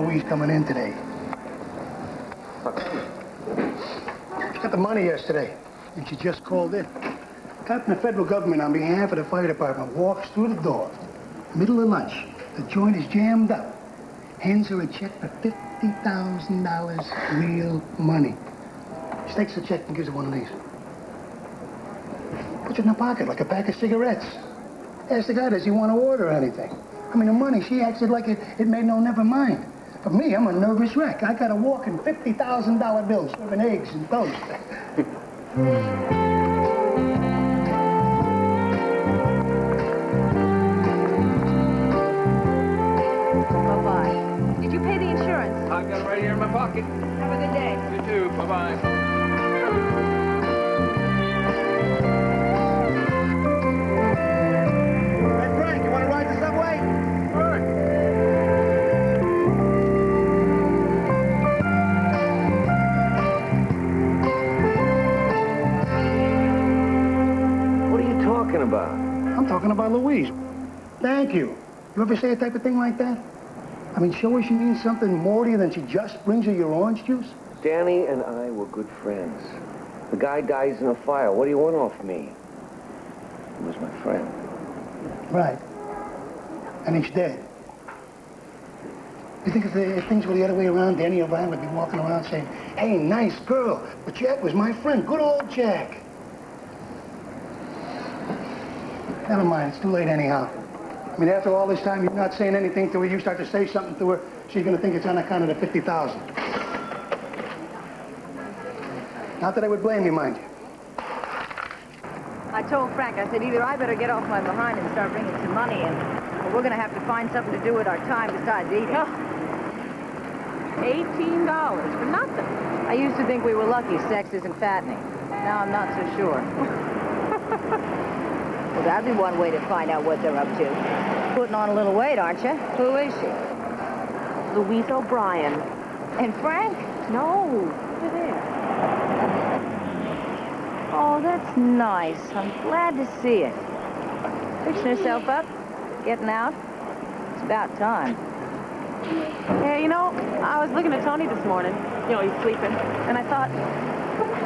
Louise coming in today. She got the money yesterday, and she just called in. Captain of the federal government on behalf of the fire department walks through the door, middle of lunch. The joint is jammed up. Hands her a check for $50,000 real money. She takes the check and gives her one of these. Puts it in her pocket like a pack of cigarettes. Asks the guy, does he want to order anything? I mean, the money, she acted like it made no never mind. But me, I'm a nervous wreck. I got to walk in $50,000 bills, serving eggs and toast. Bye-bye. Did you pay the insurance? I've got it right here in my pocket. Have a good day. You too. Bye-bye. About? I'm talking about Louise. Thank you. You ever say a type of thing like that? I mean, show her she means something more to you than she just brings you your orange juice? Danny and I were good friends. The guy dies in a fire. What do you want off me? He was my friend. Right. And he's dead. You think if things were the other way around, Danny O'Brien would be walking around saying, hey, nice girl, but Jack was my friend. Good old Jack. Never mind, it's too late anyhow. I mean, after all this time, you're not saying anything to her. You start to say something to her, she's going to think it's on account of the $50,000. Not that I would blame you, mind you. I told Frank, I said, either I better get off my behind and start bringing some money in, or we're going to have to find something to do with our time besides eating. Oh. $18 for nothing. I used to think we were lucky sex isn't fattening. Now I'm not so sure. Well, that'd be one way to find out what they're up to. Putting on a little weight, aren't you? Who is she? Louise O'Brien. And Frank? No, over there. Oh, that's nice. I'm glad to see it. Fixing herself up? Getting out? It's about time. Yeah, you know, I was looking at Tony this morning. You know, he's sleeping. And I thought,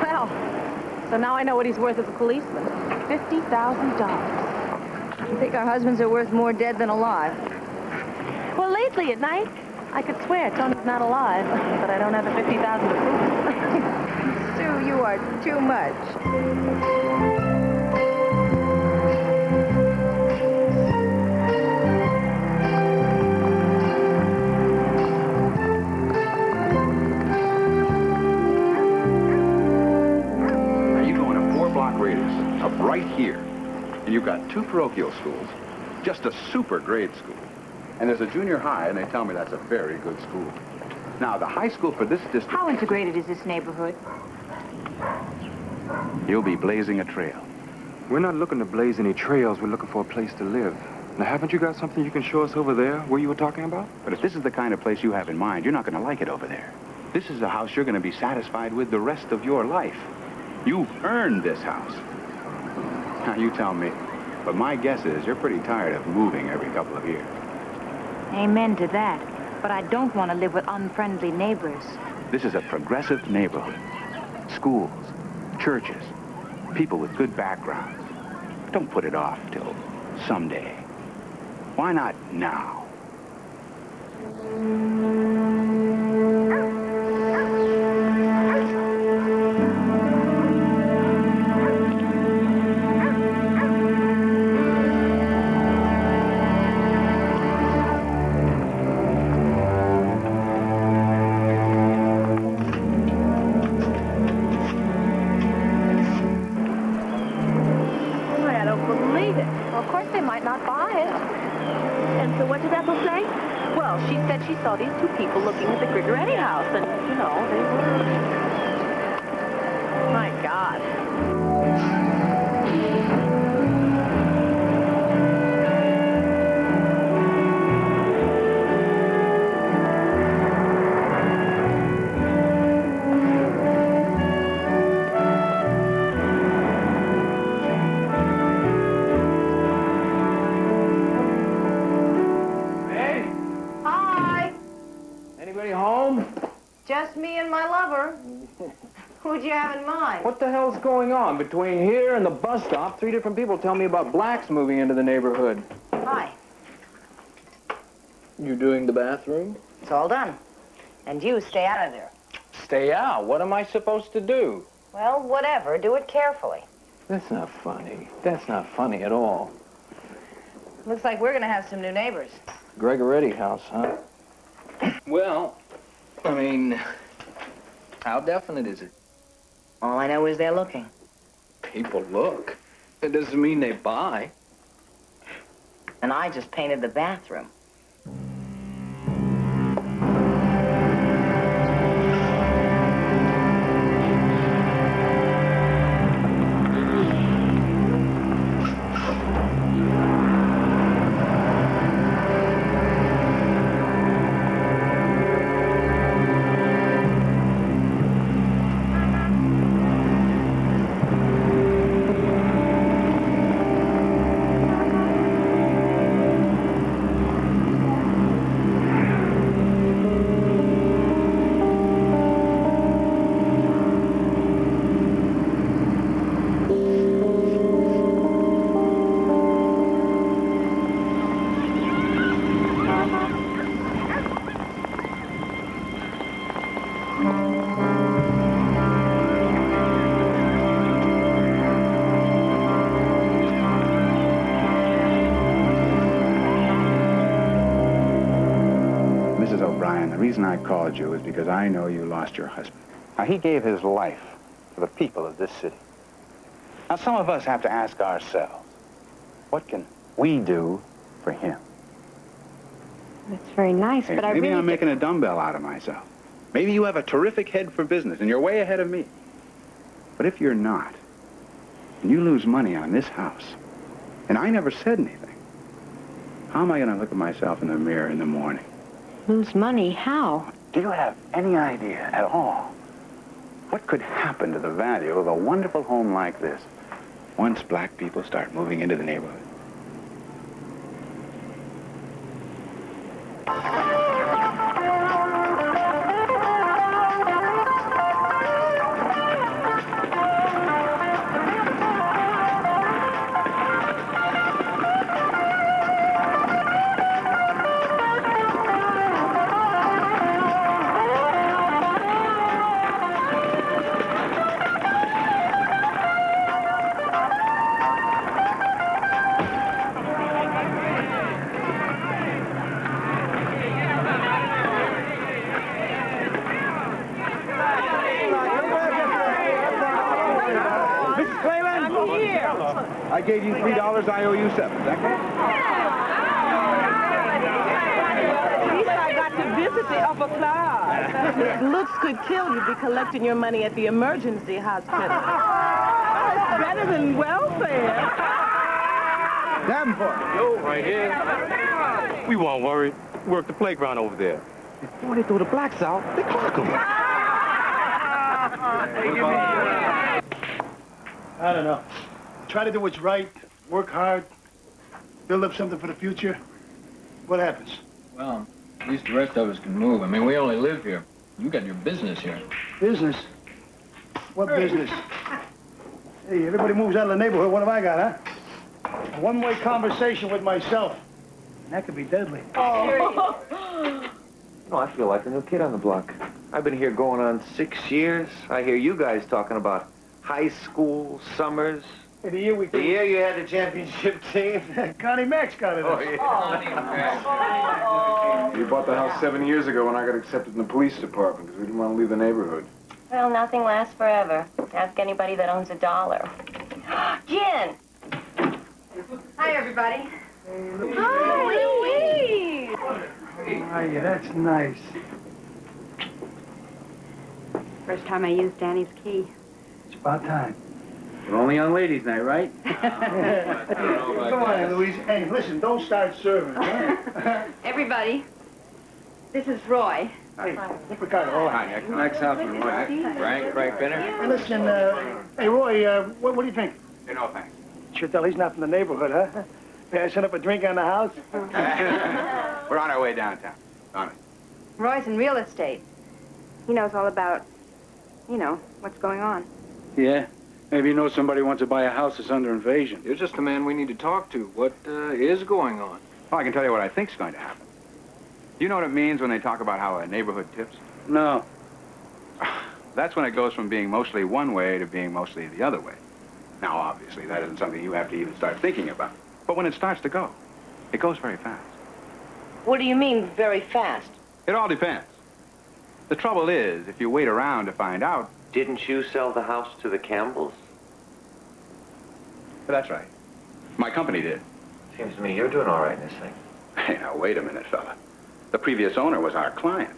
well, so now I know what he's worth as a policeman. $50,000. You think our husbands are worth more dead than alive? Well, lately at night, I could swear Tony's not alive, but I don't have the $50,000 to prove it. Sue, you are too much. Up right here. And you've got 2 parochial schools, just a super grade school. And there's a junior high, and they tell me that's a very good school. Now, the high school for this district... How integrated is this neighborhood? You'll be blazing a trail. We're not looking to blaze any trails. We're looking for a place to live. Now, haven't you got something you can show us over there, where you were talking about? But if this is the kind of place you have in mind, you're not going to like it over there. This is a house you're going to be satisfied with the rest of your life. You've earned this house. Now, you tell me. But my guess is you're pretty tired of moving every couple of years. Amen to that. But I don't want to live with unfriendly neighbors. This is a progressive neighborhood. Schools, churches, people with good backgrounds. Don't put it off till someday. Why not now? She saw these 2 people looking at the Grigoretti house, and, you know, they were... My God. over. Who'd you have in mind? What the hell's going on? Between here and the bus stop, 3 different people tell me about blacks moving into the neighborhood. Hi. You doing the bathroom? It's all done. And you stay out of there. Stay out. What am I supposed to do? Well, whatever. Do it carefully. That's not funny. That's not funny at all. Looks like we're gonna have some new neighbors. Gregoretti house, huh? Well, I mean, how definite is it? All I know is they're looking. People look. It doesn't mean they buy. And I just painted the bathroom. The reason I called you is because I know you lost your husband. Now, he gave his life for the people of this city. Now, some of us have to ask ourselves, what can we do for him? That's very nice, but I really... Maybe I'm making a dumbbell out of myself. Maybe you have a terrific head for business, and you're way ahead of me. But if you're not, and you lose money on this house, and I never said anything, how am I going to look at myself in the mirror in the morning? Lose money? How? Do you have any idea at all what could happen to the value of a wonderful home like this once black people start moving into the neighborhood? I gave you $3, I owe you $7. Is that correct? At least I got to visit the upper class. Looks could kill you be collecting your money at the emergency hospital. It's better than welfare. Davenport. Yo, right here. We won't worry. Work the playground over there. Before they throw the blacks out, they clock them. I don't know. Try to do what's right, work hard, build up something for the future. What happens? Well, at least the rest of us can move. I mean, we only live here. You got your business here. Business? What business? Hey, everybody moves out of the neighborhood. What have I got, huh? A one-way conversation with myself. That could be deadly. No, I feel like a new kid on the block. I've been here going on 6 years. I hear you guys talking about high school, summers. Hey, the year you had the championship team. Connie Mack's got it. Oh, yeah. You bought the house 7 years ago when I got accepted in the police department because we didn't want to leave the neighborhood. Well, nothing lasts forever. Ask anybody that owns $1. Jen! Hi, everybody. Hi, Louise! Hi, that's nice. First time I used Danny's key. It's about time. We're only on ladies' night, right? Come on, Louise. Hey, listen, don't start serving, huh? Everybody, this is Roy. Hey, Ricardo. Hi, next house from Roy. Frank Binner? Hey, listen, hey, Roy, what do you think? Hey, no, thanks. Sure tell he's not from the neighborhood, huh? Passing up a drink on the house? We're on our way downtown. On it. Roy's in real estate. He knows all about You know, what's going on. Yeah. Maybe you know somebody wants to buy a house that's under invasion. You're just the man we need to talk to. What is going on? Well, I can tell you what I think's going to happen. Do you know what it means when they talk about how a neighborhood tips? No. That's when it goes from being mostly one way to being mostly the other way. Now, obviously, that isn't something you have to even start thinking about. But when it starts to go, it goes very fast. What do you mean, very fast? It all depends. The trouble is, if you wait around to find out... Didn't you sell the house to the Campbells? That's right. My company did. Seems to me you're doing all right in this thing. Hey, now, wait a minute, fella. The previous owner was our client.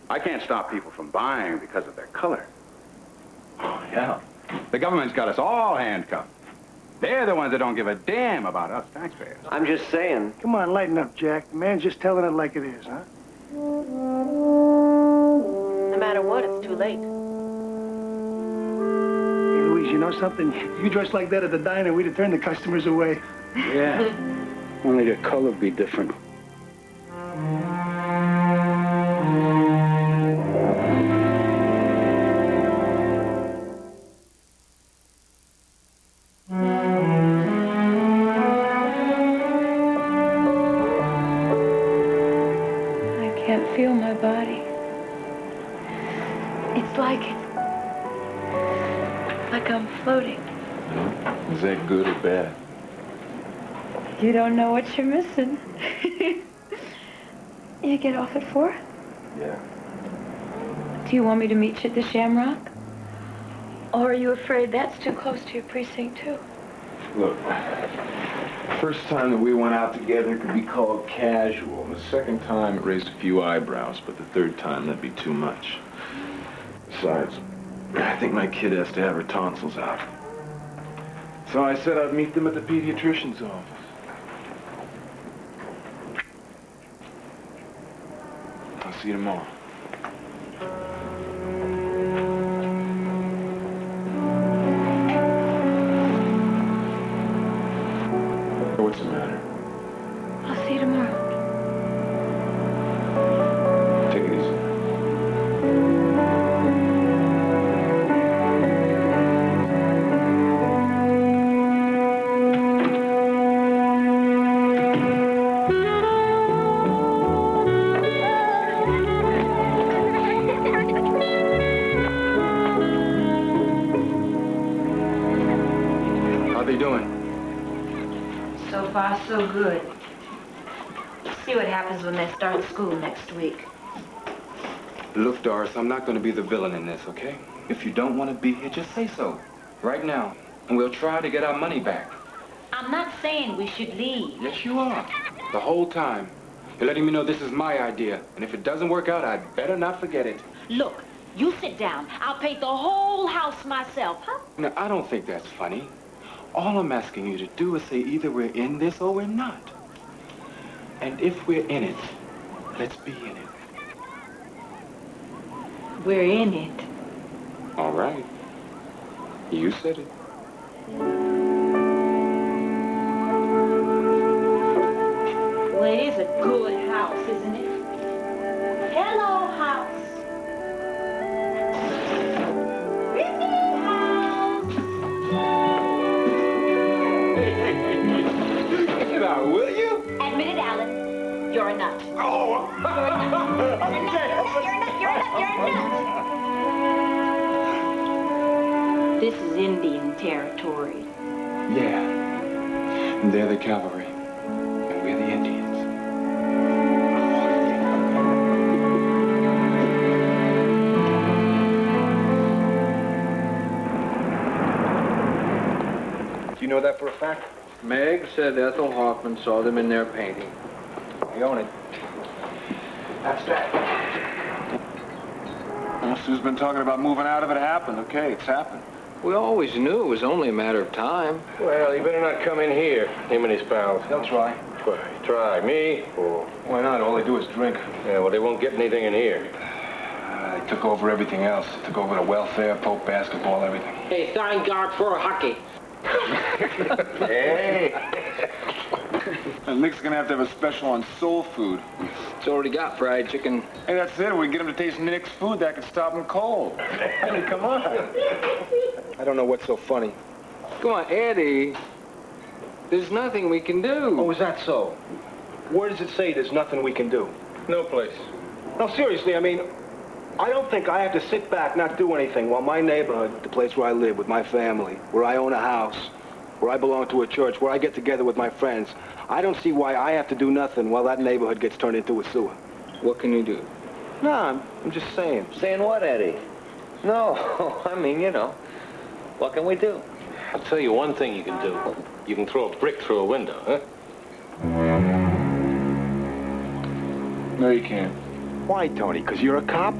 I can't stop people from buying because of their color. Oh, yeah. The government's got us all handcuffed. They're the ones that don't give a damn about us taxpayers. I'm just saying. Come on, lighten up, Jack. The man's just telling it like it is, huh? No matter what, it's too late. Hey, Louise, you know something? You dress like that at the diner, we'd have turned the customers away. Yeah. Only the color be different. Feel my body. It's like I'm floating. Is that good or bad? You don't know what you're missing. You get off at 4? Yeah. Do you want me to meet you at the Shamrock? Or are you afraid that's too close to your precinct, too? Look, first time that we went out together could be called casual. The second time, it raised a few eyebrows, but the third time, that'd be too much. Besides, I think my kid has to have her tonsils out. So I said I'd meet them at the pediatrician's office. I'll see you tomorrow. What's the matter? I'll see you tomorrow. Take it easy. How they doing? So far, so good. See what happens when they start school next week. Look, Doris, I'm not going to be the villain in this, okay? If you don't want to be here, just say so. Right now. And we'll try to get our money back. I'm not saying we should leave. Yes, you are. The whole time. You're letting me know this is my idea. And if it doesn't work out, I'd better not forget it. Look, you sit down. I'll paint the whole house myself, huh? Now, I don't think that's funny. All I'm asking you to do is say either we're in this or we're not. And if we're in it, let's be in it. We're in it. All right. You said it. Well, it is a good house, isn't it? Hello, house. Will you? Admit it, Alan. You're a nut. Oh! You're a nut. You're a nut. This is Indian territory. Yeah. They're the cavalry. And we're the Indians. Do you know that for a fact? Meg said Ethel Hoffman saw them in there painting. We own it. That's that. Well, Sue's been talking about moving out of it. It happened. Okay, it's happened. We always knew it was only a matter of time. Well, he better not come in here, him and his pals. They'll try. Try me? Or... Why not? All they do is drink. Yeah, well, they won't get anything in here. They took over everything else. Took over the welfare, Pope basketball, everything. Hey, thank God for hockey. Hey! And Nick's gonna have to have a special on soul food. It's already got fried chicken. Hey, that's it. We can get him to taste Nick's food. That could stop him cold. Eddie, come on. I don't know what's so funny. Come on, Eddie. There's nothing we can do. Oh, is that so? Where does it say there's nothing we can do? No place. No, seriously, I mean, I don't think I have to sit back, not do anything, while my neighborhood, the place where I live with my family, where I own a house, where I belong to a church, where I get together with my friends, I don't see why I have to do nothing while that neighborhood gets turned into a sewer. What can you do? No, I'm just saying. Saying what, Eddie? No, I mean, you know, what can we do? I'll tell you one thing you can do. You can throw a brick through a window, huh? No, you can't. Why, Tony? Because you're a cop?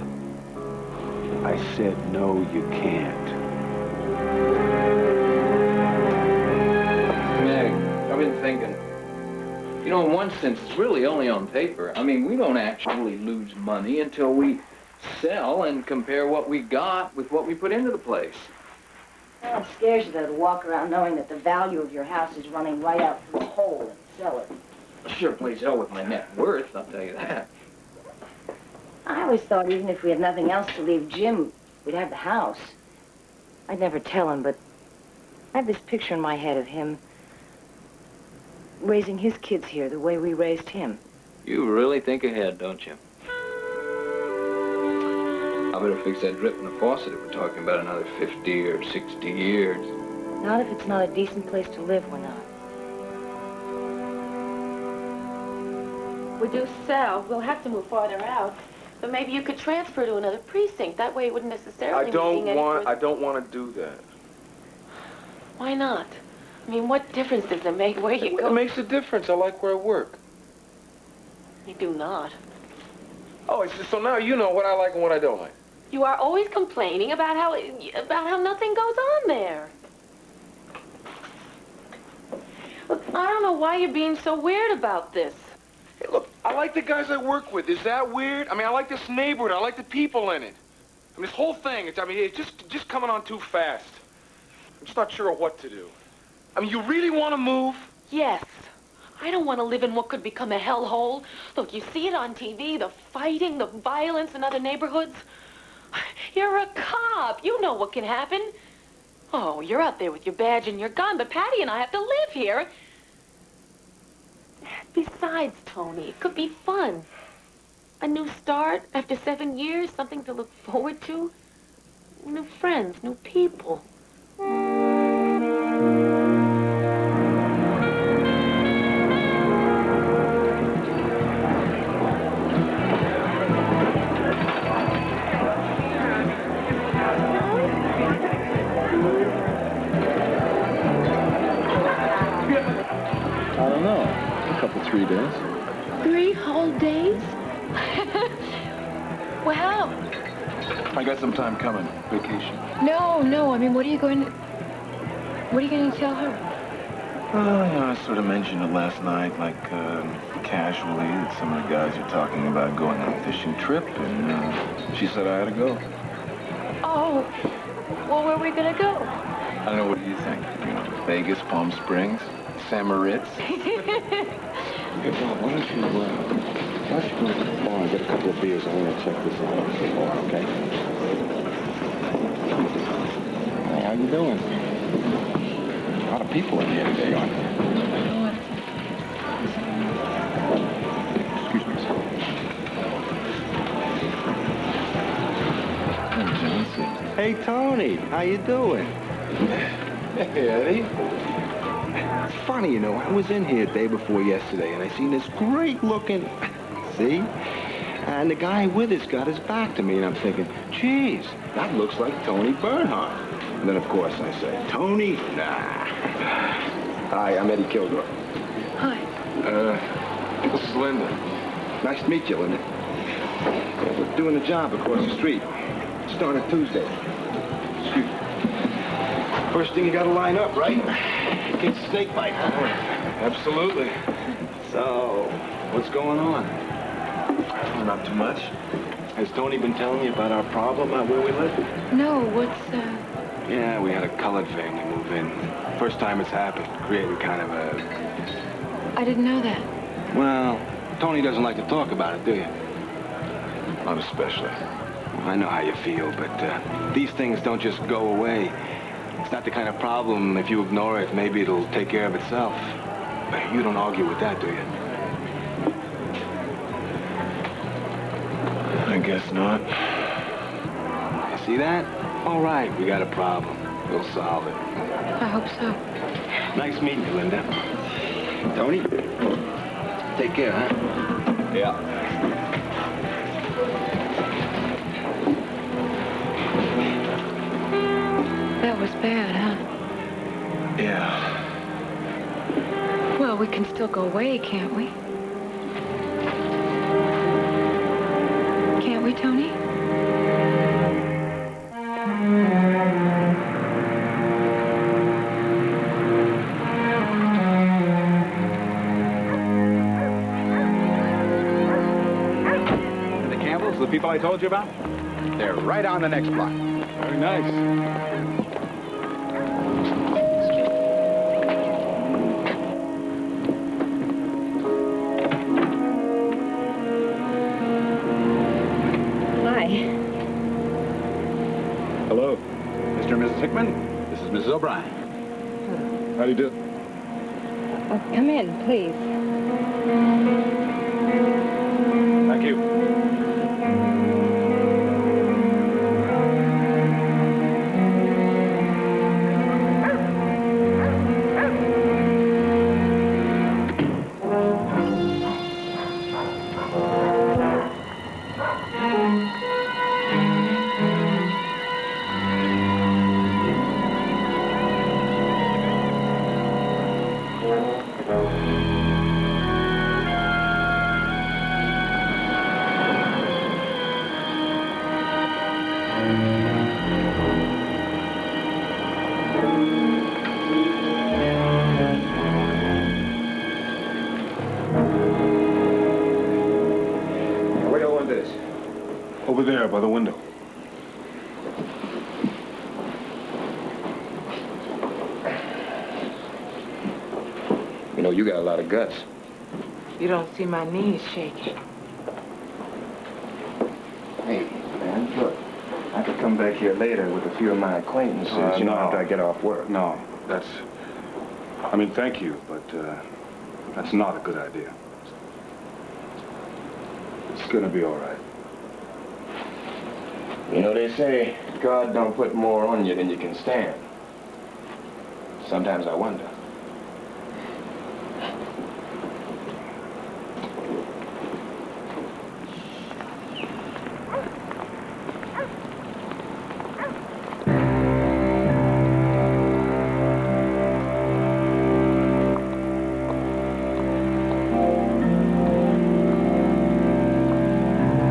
I said, no, you can't. Meg, I've been thinking. You know, in one sense, it's really only on paper. I mean, we don't actually lose money until we sell and compare what we got with what we put into the place. Well, it scares you, though, to walk around knowing that the value of your house is running right out through a hole and sell it. Sure plays hell with my net worth, I'll tell you that. I always thought even if we had nothing else to leave Jim, we'd have the house. I'd never tell him, but I have this picture in my head of him raising his kids here the way we raised him. You really think ahead, don't you? I better fix that drip in the faucet if we're talking about another 50 or 60 years. Not if it's not a decent place to live, we're not. We do sell. We'll have to move farther out. But maybe you could transfer to another precinct. That way it wouldn't necessarily I don't mean want to do that. Why not? I mean, what difference does it make where you go? It makes a difference. I like where I work. You do not. Oh, it's just, so now you know what I like and what I don't like. You are always complaining about how nothing goes on there. Look, I don't know why you're being so weird about this. Hey, look, I like the guys I work with. Is that weird? I mean, I like this neighborhood. I like the people in it. I mean, this whole thing, it's just coming on too fast. I'm just not sure of what to do. I mean, you really want to move? Yes. I don't want to live in what could become a hellhole. Look, you see it on TV, the fighting, the violence in other neighborhoods. You're a cop. You know what can happen. Oh, you're out there with your badge and your gun, but Patty and I have to live here. Besides, Tony, it could be fun. A new start after 7 years, something to look forward to. New friends, new people. I don't know. A couple, 3 days. 3 whole days? Well, I got some time coming. Vacation. No. I mean, what are you going to tell her? I sort of mentioned it last night, like, casually, that some of the guys are talking about going on a fishing trip, and she said I had to go. oh, well, where are we going to go? I don't know, what do you think? You know, Vegas, Palm Springs, San Moritz? Hey, Bob, why don't you go to the bar and get a couple of beers? I want to check this out, okay? Hey, how you doing? A lot of people in here today, aren't there? Excuse me, sir. Hey, Tony, how you doing? Hey, Eddie. It's funny, you know, I was in here day before yesterday, and I seen this great-looking... See? And the guy with us got his back to me, and I'm thinking, geez, that looks like Tony Bernhardt. And then, of course, I say, Tony? Nah. Hi, I'm Eddie Kilgore. Hi. This is Linda. Nice to meet you, Linda. We're doing a job across the street. Starting Tuesday. Excuse me. First thing you gotta line up, right? Get snake bite. Absolutely. So, what's going on? Not too much. Has Tony been telling you about our problem out where we live? No, what's, Yeah, we had a colored family move in. First time it's happened. Created kind of a... I didn't know that. Well, Tony doesn't like to talk about it, do you? Not especially. I know how you feel, but these things don't just go away. It's not the kind of problem, if you ignore it, maybe it'll take care of itself. You don't argue with that, do you? I guess not. You see that? All right, we got a problem. We'll solve it. I hope so. Nice meeting you, Linda. Tony, take care, huh? Yeah. That was bad, huh? Yeah. Well, we can still go away, can't we? Can't we, Tony? The people I told you about? They're right on the next block. Very nice. Hi. Hello. Mr. and Mrs. Hickman, this is Mrs. O'Brien. How do you do? Come in, please. Thank you. Over there, by the window. You know, you got a lot of guts. You don't see my knees shaking. Hey, man, look. I could come back here later with a few of my acquaintances, No. after I get off work. No, that's... I mean, thank you, but that's not a good idea. It's gonna be all right. You know, they say God don't put more on you than you can stand. Sometimes I wonder.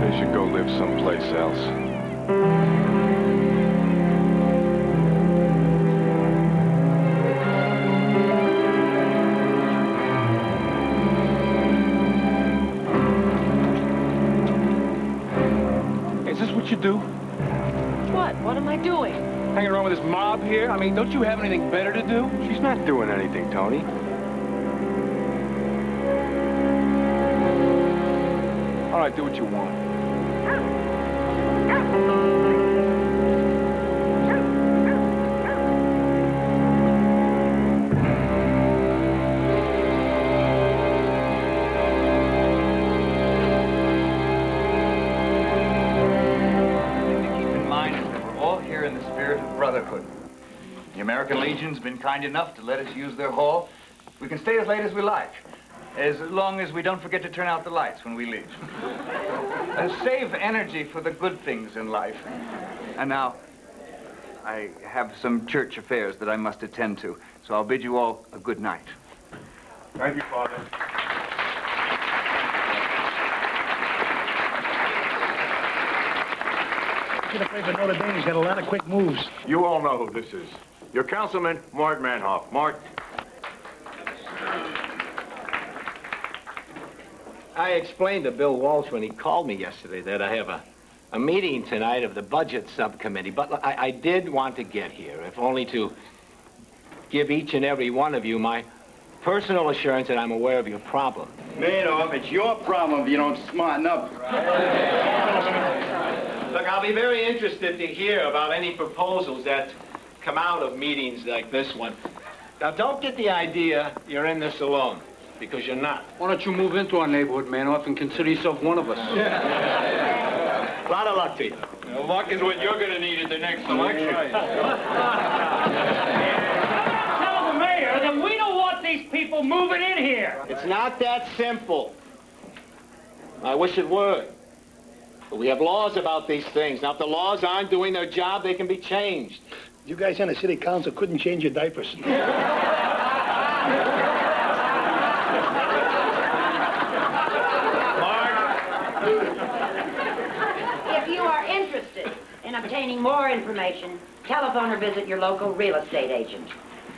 They should go live someplace else. You do? What? What am I doing? Hanging around with this mob here? I mean, don't you have anything better to do? She's not doing anything, Tony. All right, do what you want. Brotherhood. The American Legion's been kind enough to let us use their hall. We can stay as late as we like, as long as we don't forget to turn out the lights when we leave. And save energy for the good things in life. And now, I have some church affairs that I must attend to, so I'll bid you all a good night. Thank you, Father. Get afraid for Notre Dame. He's got a lot of quick moves. You all know who this is. Your councilman, Mart Manhoff. Mart. I explained to Bill Walsh when he called me yesterday that I have a meeting tonight of the budget subcommittee, but I did want to get here, if only to give each and every one of you my personal assurance that I'm aware of your problem. Madoff, it's your problem if you don't smarten up. Look, I'll be very interested to hear about any proposals that come out of meetings like this one. Now, don't get the idea you're in this alone, because you're not. Why don't you move into our neighborhood, Madoff, and consider yourself one of us? A lot of luck to you. Luck is what you're going to need at the next election. Tell the mayor that we don't want these people moving in here. It's not that simple. I wish it were. But we have laws about these things. Now, if the laws aren't doing their job, they can be changed. You guys on the city council couldn't change your diapers. If you are interested in obtaining more information, telephone or visit your local real estate agent.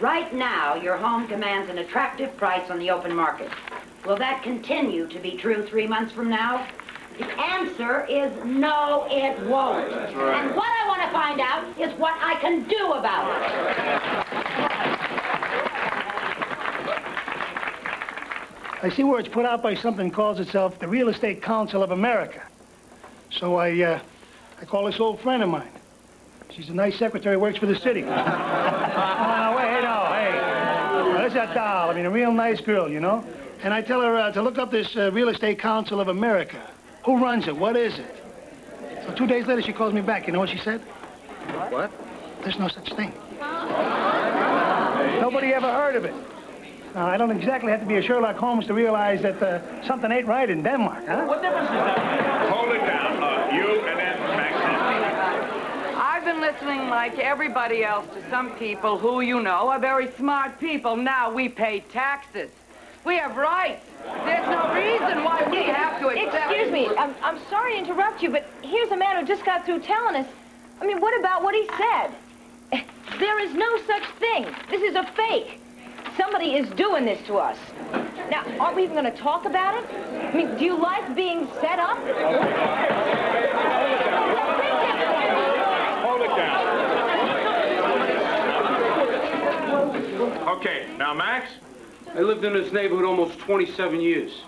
Right now, your home commands an attractive price on the open market. Will that continue to be true 3 months from now? The answer is no, it won't. That's right. And what I want to find out is what I can do about it. I see where it's put out by something that calls itself the Real Estate Council of America. So I call this old friend of mine. She's a nice secretary, works for the city. Oh, no, wait, no, hey. There's that doll. I mean, a real nice girl, you know? And I tell her to look up this Real Estate Council of America. Who runs it? What is it? So 2 days later, she calls me back. You know what she said? What? There's no such thing. Nobody ever heard of it. Now, I don't exactly have to be a Sherlock Holmes to realize that something ain't right in Denmark, huh? What difference does that make? Hold it down. You and then Maxine. I've been listening like everybody else to some people who, you know, are very smart people. Now we pay taxes. We have rights. There's no reason why we have to accept... Excuse me, I'm sorry to interrupt you, but here's a man who just got through telling us. I mean, what about what he said? There is no such thing. This is a fake. Somebody is doing this to us. Now, aren't we even going to talk about it? I mean, do you like being set up? Hold it down. Okay, now, Max? I lived in this neighborhood almost 27 years.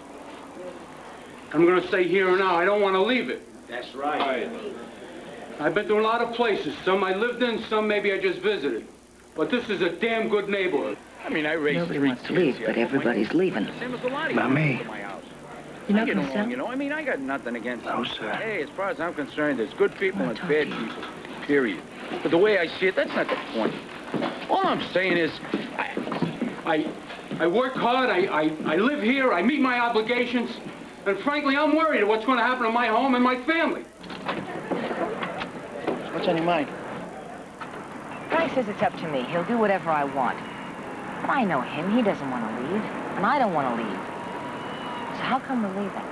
I'm going to say here and now, I don't want to leave it. That's right. I've been to a lot of places. Some I lived in, some maybe I just visited. But this is a damn good neighborhood. I mean, I raised Nobody wants to leave, but everybody's leaving. Not me. You're not going to sell? You know, I mean, I got nothing against No, them. sir. Hey, as far as I'm concerned, there's good people and bad people, period. But the way I see it, that's not the point. All I'm saying is, I work hard, I live here, I meet my obligations, and frankly, I'm worried of what's going to happen to my home and my family. What's on your mind? Frank says it's up to me. He'll do whatever I want. But I know him. He doesn't want to leave, and I don't want to leave. So how come we're leaving?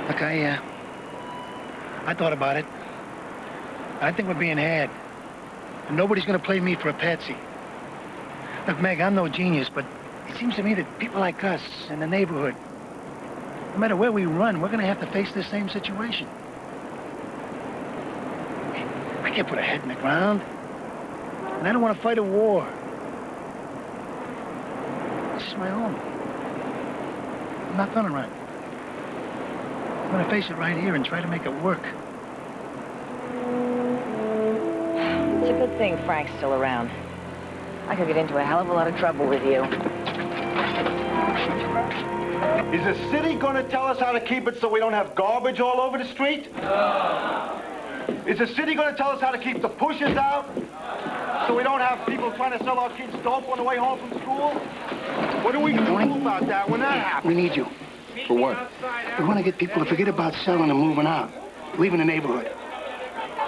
Look, I thought about it. I think we're being had. And nobody's going to play me for a patsy. Look, Meg, I'm no genius, but it seems to me that people like us in the neighborhood, no matter where we run, we're going to have to face this same situation. I can't put a head in the ground. And I don't want to fight a war. This is my home. I'm not going to run. I'm going to face it right here and try to make it work. It's a good thing Frank's still around. I could get into a hell of a lot of trouble with you. Is the city going to tell us how to keep it so we don't have garbage all over the street? No. Is the city going to tell us how to keep the pushers out so we don't have people trying to sell our kids dope on the way home from school? What are we going to do about that when that happens? We need you. For what? We want to get people to forget about selling and moving out, leaving the neighborhood.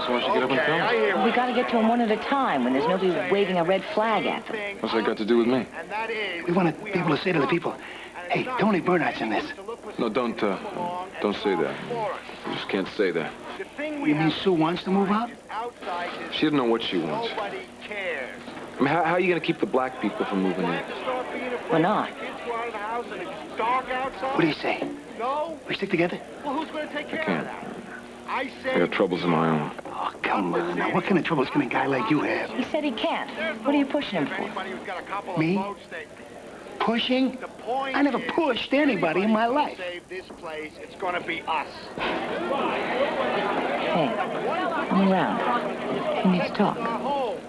So why don't you get up and tell them? We got to get to them one at a time when there's nobody waving a red flag at them. What's that got to do with me? We want to be able to say to the people, hey, Tony Bernard's in this. No, don't say that. You just can't say that. You mean Sue wants to move out? She doesn't know what she wants. I mean, how are you going to keep the black people from moving in? We're not. What do you say? We stick together? I can't. I got troubles of my own. Oh, come on. Now, what kind of troubles can a guy like you have? He said he can't. What are you pushing him for? Me? Pushing? I never pushed anybody in my life. Save this place, it's gonna be us. Hey, come around. We need to talk. Our homes,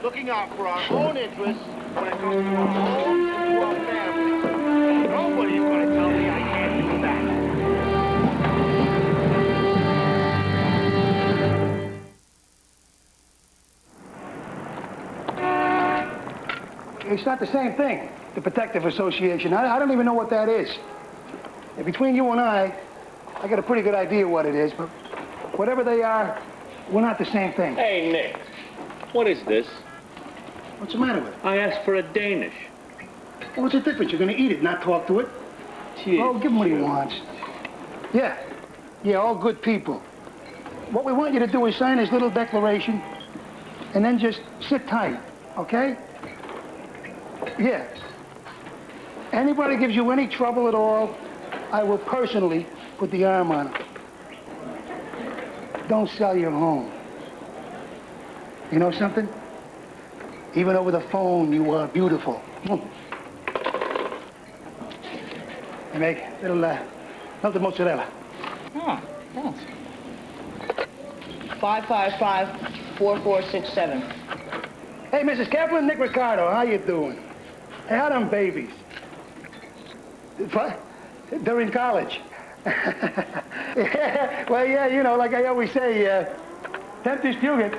looking out for our own interests when it comes to our homes and to our families. Nobody's gonna tell me I can't do that. It's not the same thing, the Protective Association. I don't even know what that is. And between you and I got a pretty good idea what it is, but whatever they are, we're not the same thing. Hey, Nick, what is this? What's the matter with it? I asked for a Danish. Well, what's the difference? You're going to eat it, not talk to it. Jeez. Oh, give him what he wants. Yeah, all good people. What we want you to do is sign this little declaration and then just sit tight, okay? Yeah. Anybody gives you any trouble at all, I will personally put the arm on them. Don't sell your home. You know something? Even over the phone, you are beautiful. Hey, Meg, little melted mozzarella. Oh, thanks. 555-4467. Hey, Mrs. Kaplan, Nick Ricardo, how you doing? Hey, how them babies? What? They're in college. Yeah, well, yeah, you know, like I always say, tempus fugit.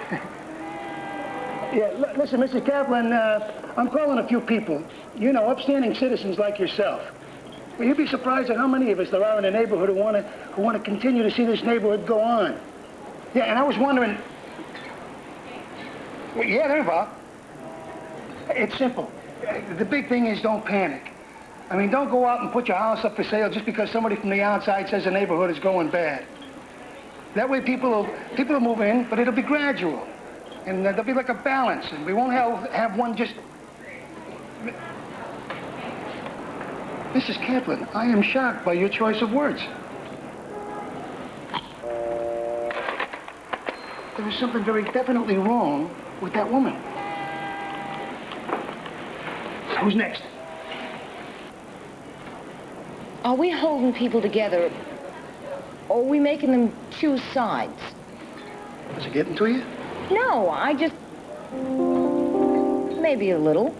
Yeah, listen, Mrs. Kaplan, I'm calling a few people. You know, upstanding citizens like yourself. Well, you'd be surprised at how many of us there are in the neighborhood who want to continue to see this neighborhood go on. Yeah, and I was wondering. Well, yeah, they're involved. It's simple. The big thing is don't panic. I mean, don't go out and put your house up for sale just because somebody from the outside says the neighborhood is going bad. That way people will move in, but it'll be gradual. And there'll be like a balance, and we won't have one just... Mrs. Kaplan, I am shocked by your choice of words. There is something very definitely wrong with that woman. Who's next? Are we holding people together, or are we making them choose sides? Is it getting to you? No, I just... maybe a little.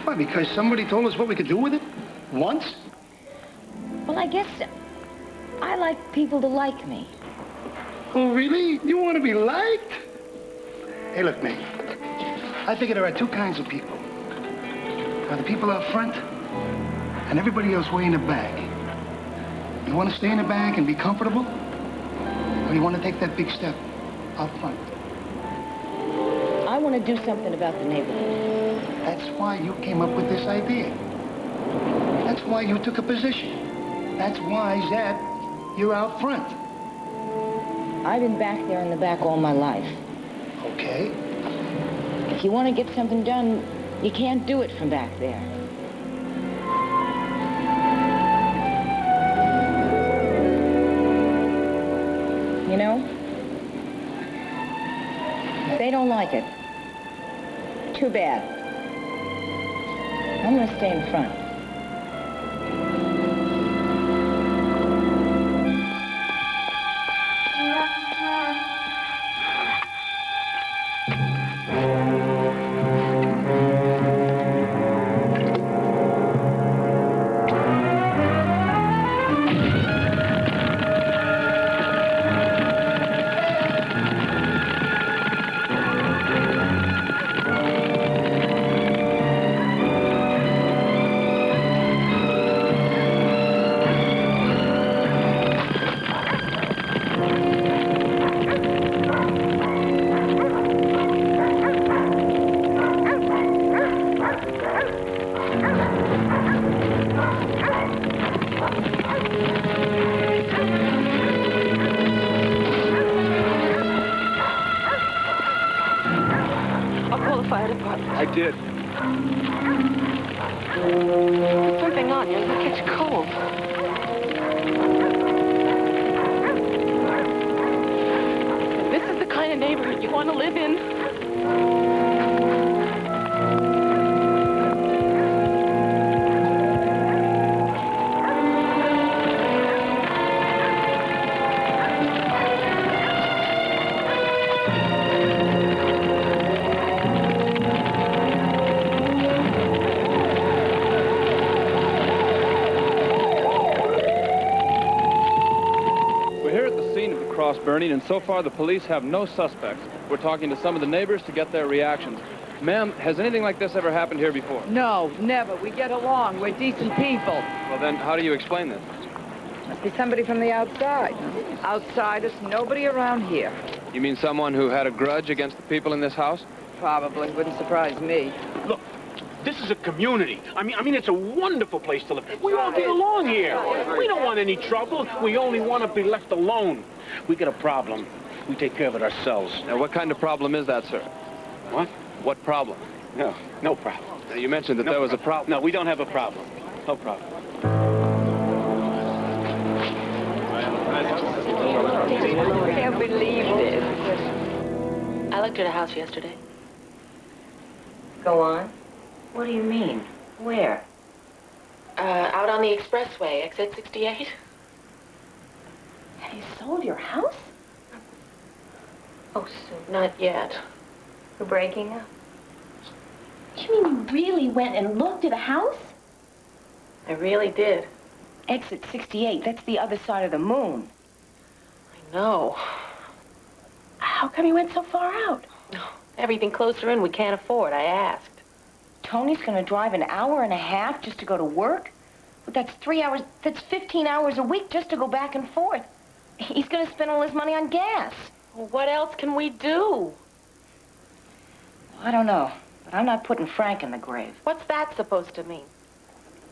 Why, because somebody told us what we could do with it? Once? Well, I guess I like people to like me. Oh, really? You want to be liked? Hey, look, Meg. I figure there are two kinds of people. There are the people out front and everybody else way in the back. You want to stay in the back and be comfortable? Or you want to take that big step out front? I want to do something about the neighborhood. That's why you came up with this idea. That's why you took a position. That's why, Zed, you're out front. I've been back there in the back all my life. Okay. If you want to get something done, you can't do it from back there. You know, they don't like it. Too bad. I'm going to stay in front. I did. Something on you. You'll catch cold. This is the kind of neighborhood you want to live in. burning, and so far the police have no suspects. We're talking to some of the neighbors to get their reactions. Ma'am, has anything like this ever happened here before? No, never. We get along. We're decent people. Well, then, how do you explain this? Must be somebody from the outside. Outsiders, nobody around here. You mean someone who had a grudge against the people in this house? Probably. Wouldn't surprise me. Look, this is a community. I mean, it's a wonderful place to live. We all get along here. We don't want any trouble. We only want to be left alone. We get a problem. We take care of it ourselves. Now, what kind of problem is that, sir? What? What problem? No problem. Now, you mentioned that there was a problem. No, we don't have a problem. No problem. I can't believe this. I looked at a house yesterday. Go on. What do you mean? Where? Out on the expressway, exit 68. Have you sold your house? Oh, Sue, not yet. We're breaking up. You mean you really went and looked at a house? I really did. Exit 68, that's the other side of the moon. I know. How come you went so far out? Everything closer in we can't afford, I asked. Tony's gonna drive an hour and a half just to go to work? But that's 3 hours, that's 15 hours a week just to go back and forth. He's gonna spend all his money on gas. Well, what else can we do? I don't know, but I'm not putting Frank in the grave. What's that supposed to mean?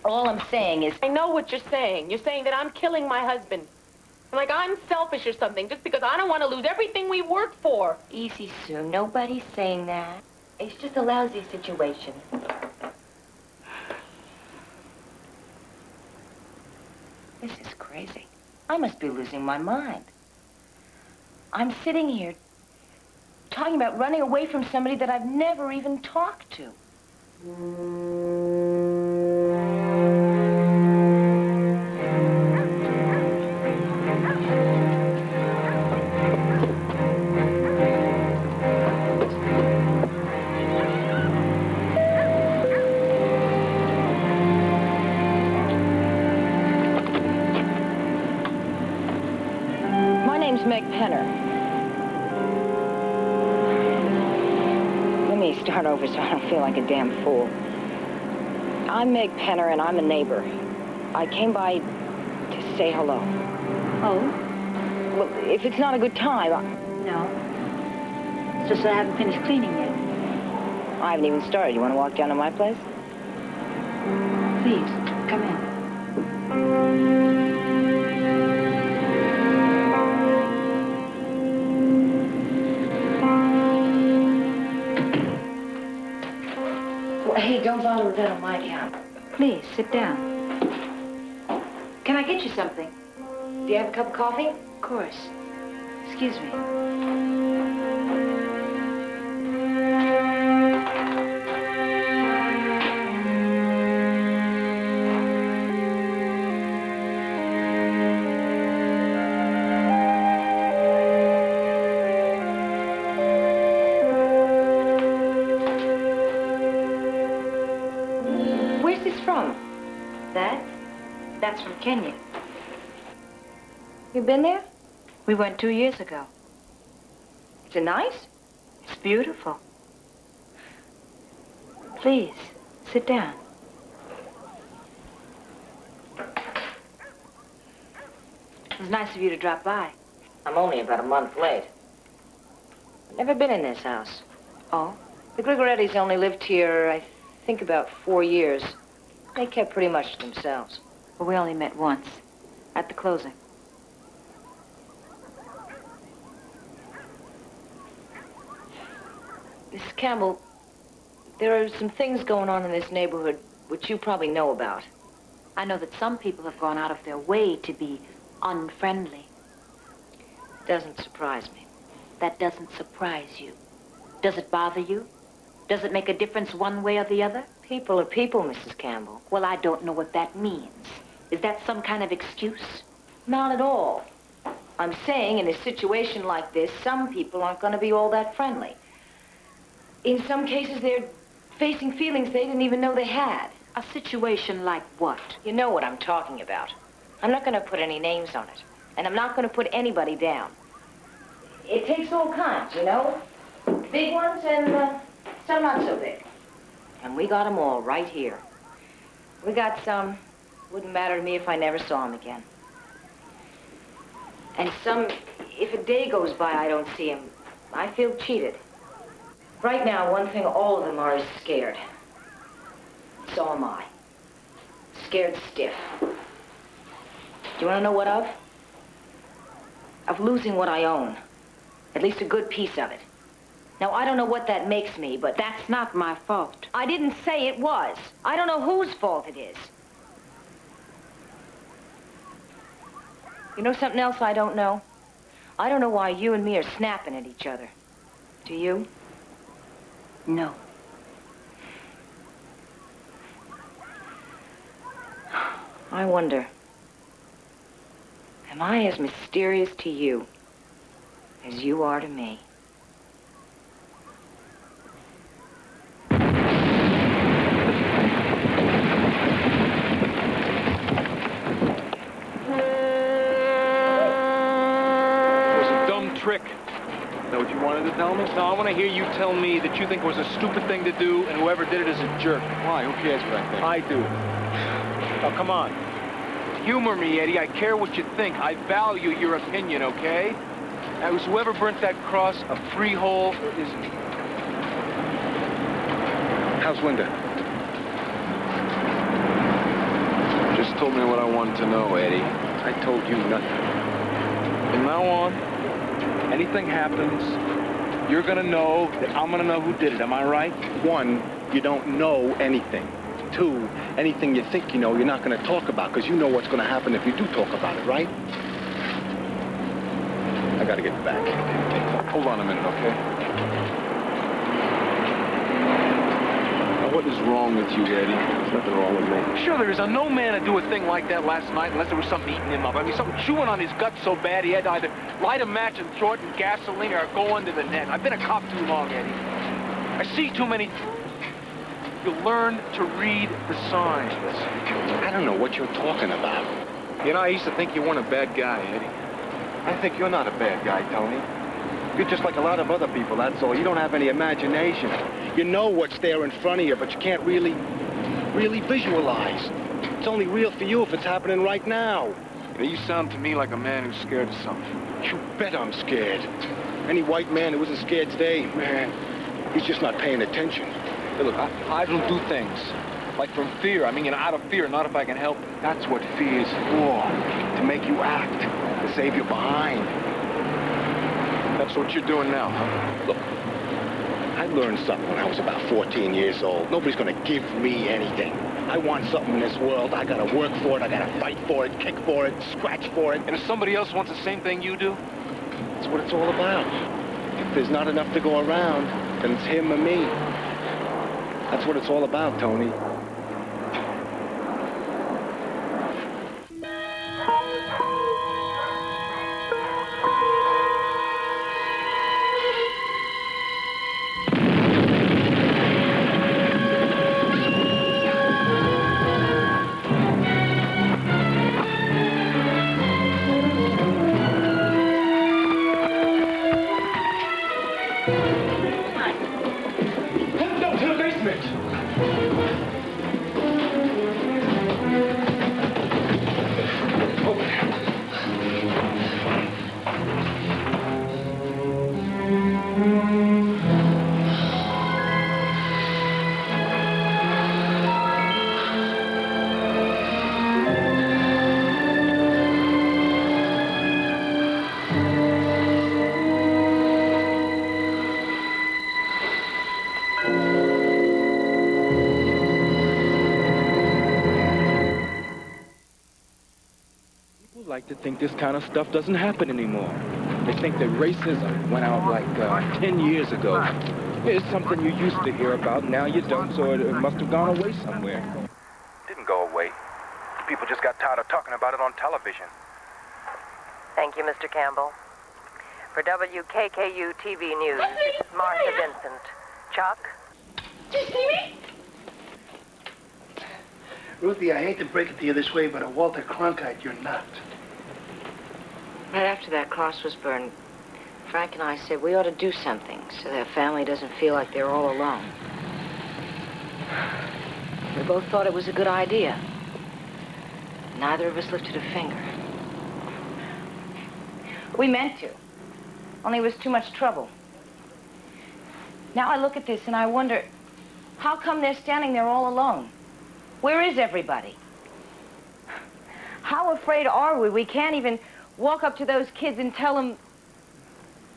All I'm saying is... I know what you're saying. You're saying that I'm killing my husband. Like I'm selfish or something, just because I don't want to lose everything we worked for. Easy, Sue. Nobody's saying that. It's just a lousy situation. This is crazy. I must be losing my mind. I'm sitting here talking about running away from somebody that I've never even talked to. Start over so I don't feel like a damn fool. I'm Meg Penner, and I'm a neighbor. I came by to say hello. Oh? Well, if it's not a good time, No. It's just that I haven't finished cleaning yet. I haven't even started. You want to walk down to my place? Please, come in. Hey, don't bother with that on my account. Please, sit down. Can I get you something? Do you have a cup of coffee? Of course. Excuse me. That's from Kenya. You been there? We went 2 years ago. Is it nice? It's beautiful. Please, sit down. It was nice of you to drop by. I'm only about a month late. I've never been in this house. Oh? The Grigorettis only lived here, I think, about 4 years. They kept pretty much to themselves. Well, we only met once, at the closing. Mrs. Campbell, there are some things going on in this neighborhood which you probably know about. I know that some people have gone out of their way to be unfriendly. Doesn't surprise me. That doesn't surprise you. Does it bother you? Does it make a difference one way or the other? People are people, Mrs. Campbell. Well, I don't know what that means. Is that some kind of excuse? Not at all. I'm saying in a situation like this, some people aren't going to be all that friendly. In some cases, they're facing feelings they didn't even know they had. A situation like what? You know what I'm talking about. I'm not going to put any names on it. And I'm not going to put anybody down. it takes all kinds, you know? Big ones and some not so big. And we got them all right here. We got some, wouldn't matter to me if I never saw them again. And some, if a day goes by I don't see them, I feel cheated. Right now, one thing all of them are is scared. So am I. Scared stiff. Do you want to know what of? Of losing what I own. At least a good piece of it. Now, I don't know what that makes me, but that's not my fault. I didn't say it was. I don't know whose fault it is. You know something else I don't know? I don't know why you and me are snapping at each other. Do you? No. I wonder, am I as mysterious to you as you are to me? Trick. Is that what you wanted to tell me? No, I want to hear you tell me that you think it was a stupid thing to do and whoever did it is a jerk. Why? Who cares what I think? I do. Now, come on. Humor me, Eddie. I care what you think. I value your opinion, okay? Now, was whoever burnt that cross a freehole or is... How's Linda? Just told me what I wanted to know, Eddie. I told you nothing. From now on, anything happens, you're gonna know that I'm gonna know who did it, am I right? One, you don't know anything. Two, anything you think you know, you're not gonna talk about, because you know what's gonna happen if you do talk about it, right? I gotta get back. Hold on a minute, okay? Now, what is wrong with you, Eddie? There's nothing wrong with me. Sure there is. No man would do a thing like that last night unless there was something eating him up. I mean, something chewing on his gut so bad he had to either light a match and throw it in gasoline or go under the net. I've been a cop too long, Eddie. I see too many... You learn to read the signs. I don't know what you're talking about. You know, I used to think you weren't a bad guy, Eddie. I think you're not a bad guy, Tony. You're just like a lot of other people, that's all. You don't have any imagination. You know what's there in front of you, but you can't really visualize. It's only real for you if it's happening right now. You sound to me like a man who's scared of something. You bet I'm scared. Any white man who isn't scared today, man, he's just not paying attention. Hey, look, I don't do things like from fear. I mean, you know, out of fear, not if I can help it. That's what fear is for, to make you act, to save you behind. That's what you're doing now, huh? Look, I learned something when I was about 14 years old. Nobody's gonna give me anything. I want something in this world, I gotta work for it, I gotta fight for it, kick for it, scratch for it. And if somebody else wants the same thing you do? That's what it's all about. If there's not enough to go around, then it's him or me. That's what it's all about, Tony. To think this kind of stuff doesn't happen anymore. They think that racism went out like 10 years ago. It's something you used to hear about, now you don't, so it must have gone away somewhere. Didn't go away. People just got tired of talking about it on television. Thank you, Mr. Campbell. For WKKU TV News, this is Martha Vincent. Chuck? Did you see me? Ruthie, I hate to break it to you this way, but a Walter Cronkite, you're not. Right after that cross was burned, Frank and I said we ought to do something so their family doesn't feel like they're all alone. We both thought it was a good idea. Neither of us lifted a finger. We meant to, only it was too much trouble. Now I look at this and I wonder, how come they're standing there all alone? Where is everybody? How afraid are we? We can't even walk up to those kids and tell them...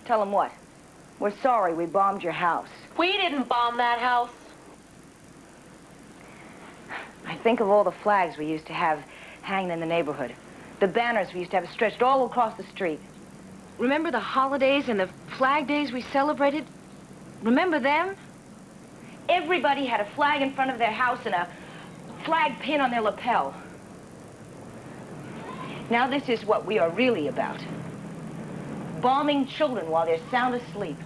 Tell them what? We're sorry we bombed your house. We didn't bomb that house. I think of all the flags we used to have hanging in the neighborhood. The banners we used to have stretched all across the street. Remember the holidays and the flag days we celebrated? Remember them? Everybody had a flag in front of their house and a flag pin on their lapel. Now this is what we are really about. Bombing children while they're sound asleep.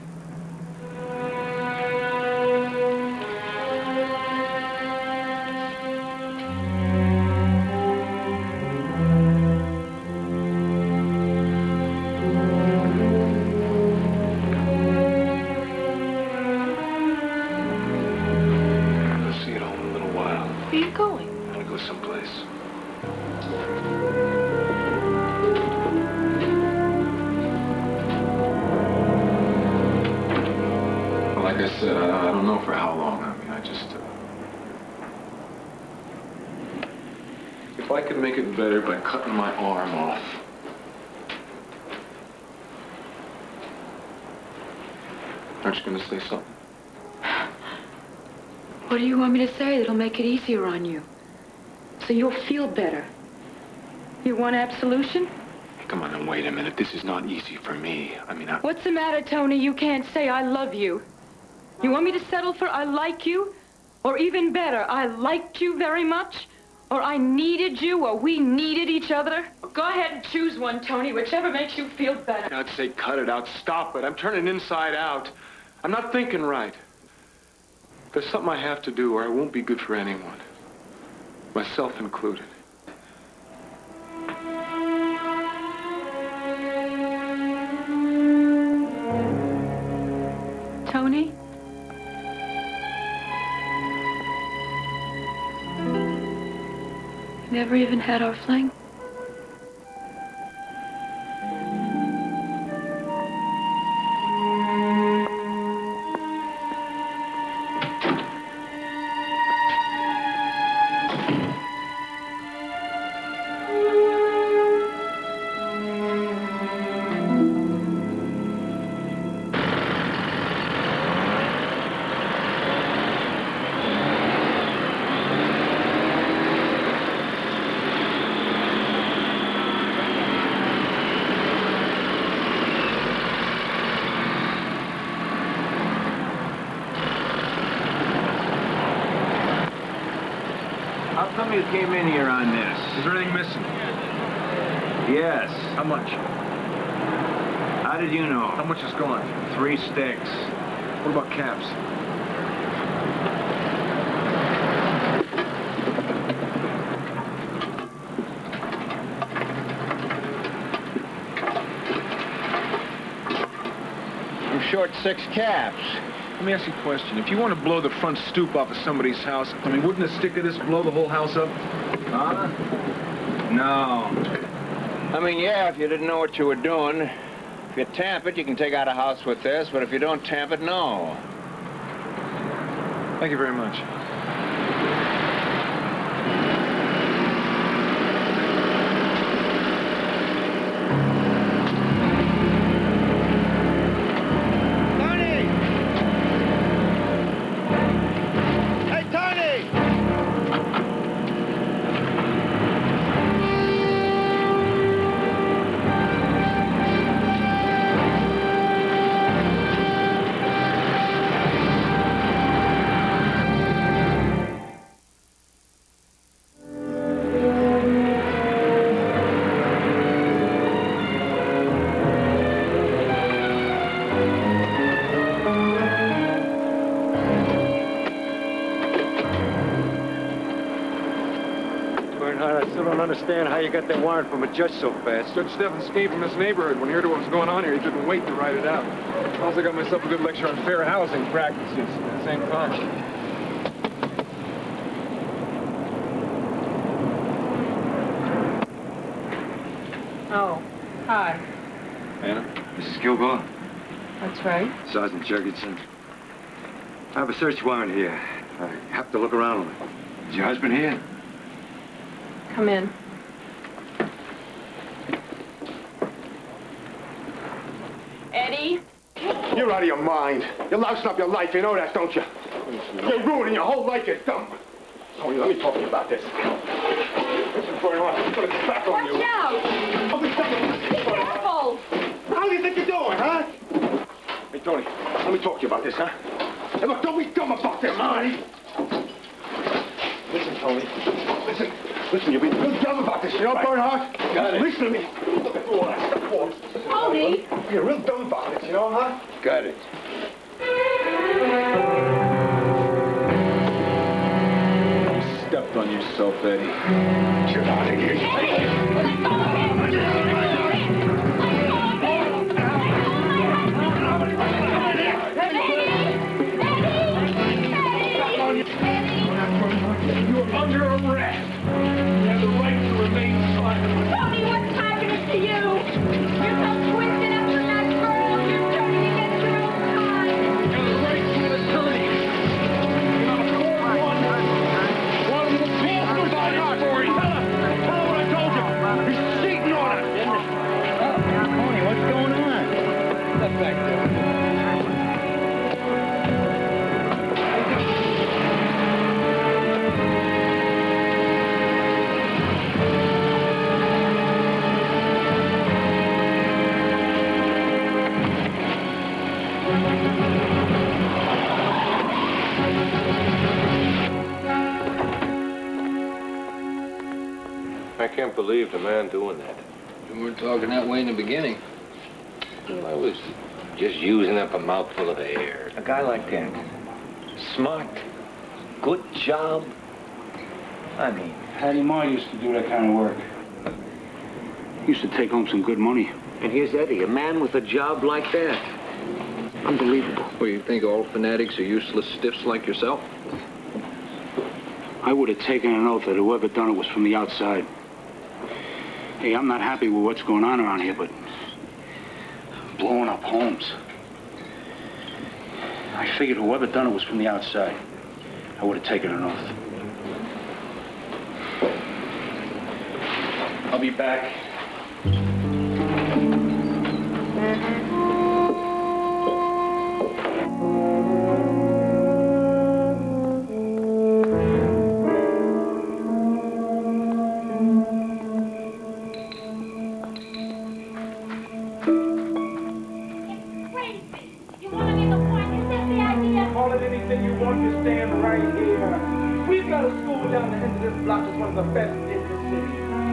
I don't know for how long. I mean, if I could make it better by cutting my arm off. Aren't you going to say something? What do you want me to say that'll make it easier on you? So you'll feel better. You want absolution? Come on, and wait a minute. This is not easy for me. I mean, What's the matter, Tony? You can't say I love you. You want me to settle for I like you? Or even better, I liked you very much? Or I needed you, or we needed each other? Go ahead and choose one, Tony, whichever makes you feel better. I'd say cut it out, stop it. I'm turning inside out. I'm not thinking right. There's something I have to do or I won't be good for anyone. Myself included. Tony? Never even had our fling? You came in here on this. Is there anything missing? Yes. How much? How did you know? How much is gone? 3 sticks. What about caps? I'm short 6 caps. Let me ask you a question. If you want to blow the front stoop off of somebody's house, I mean, wouldn't a stick of this blow the whole house up? Huh? No. I mean, yeah, if you didn't know what you were doing. If you tamp it, you can take out a house with this, but if you don't tamp it, no. Thank you very much. Still don't understand how you got that warrant from a judge so fast. Judge Steffens came from this neighborhood. When he heard what was going on here, he didn't wait to write it out. Also got myself a good lecture on fair housing practices at the same time. Oh, hi. Anna? Mrs. Kilgore? That's right. Sergeant Jurgensen. I have a search warrant here. I have to look around with it. Is your husband here? Come in. Eddie? You're out of your mind. You're lousing up your life, you know that, don't you? You're ruining your whole life, you dumb. Tony, let me talk to you about this. This is going on. I'm gonna get back on you. Watch out! Be careful! How do you think you're doing, huh? Hey, Tony, let me talk to you about this, huh? Hey, look, don't be dumb about this, Marty. Listen, Tony. Listen, you're being real dumb about this, you know, Bernhardt? Got it. Listen to me. Look at all that stuff for us. Tony! You're real dumb about this, you know, huh? Got it. You stepped on yourself, Eddie. Get out of here. You're under arrest. You have the right to remain silent. Tony, what's happening to you? You're so twisted up with that girl. You're turning against your own kind. You have the right to an attorney. You have a court one. One of the bastards on your story. Tell her what I told you. He's cheating on her. Tony, what's going on? Step back there. I can't believe the man doing that. You weren't talking that way in the beginning. Well, I was just using up a mouthful of air. A guy like that, smart, good job. I mean, Hattie Ma used to do that kind of work. He used to take home some good money. and here's Eddie, a man with a job like that. Unbelievable. Well, you think all fanatics are useless stiffs like yourself? I would have taken an oath that whoever done it was from the outside. Hey, I'm not happy with what's going on around here, but blowing up homes. I figured whoever done it was from the outside. I would have taken an oath. I'll be back.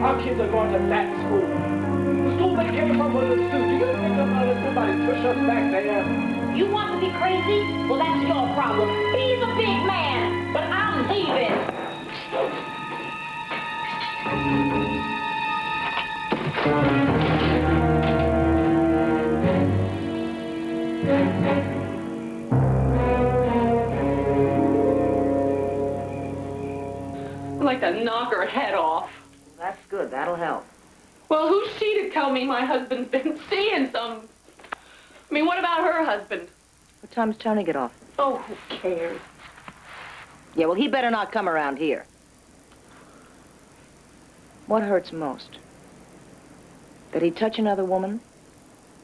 Our kids are going to that school. The school they came from was a zoo. Do you think I'm gonna let somebody push us back there? You want to be crazy? Well, that's your problem. He's a big man, but I'm leaving. I'd like to knock her head off. That's good. That'll help. Well, who's she to tell me my husband's been seeing some... I mean, what about her husband? What time does Tony get off? Oh, who cares? Yeah, well, he better not come around here. What hurts most? That he touch another woman?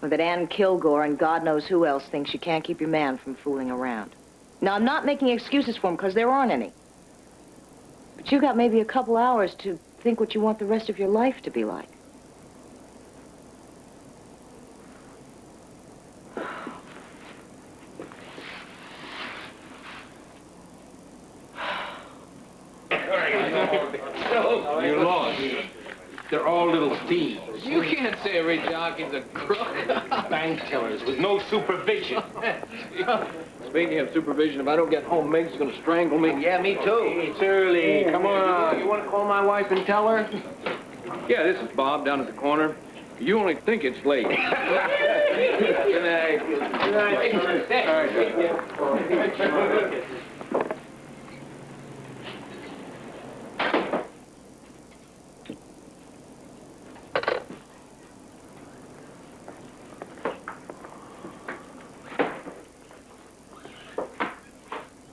Or that Ann Kilgore and God knows who else thinks you can't keep your man from fooling around? Now, I'm not making excuses for him, because there aren't any. But you got maybe a couple hours to think what you want the rest of your life to be like. You lost. They're all little thieves. You can't say Ray Hawkins a crook. Bank tellers with no supervision. Speaking of supervision, if I don't get home, Meg's gonna strangle me. Yeah, me too. It's early. Come on. You want to call my wife and tell her? Yeah, this is Bob down at the corner. You only think it's late. Good night. Good night. All right.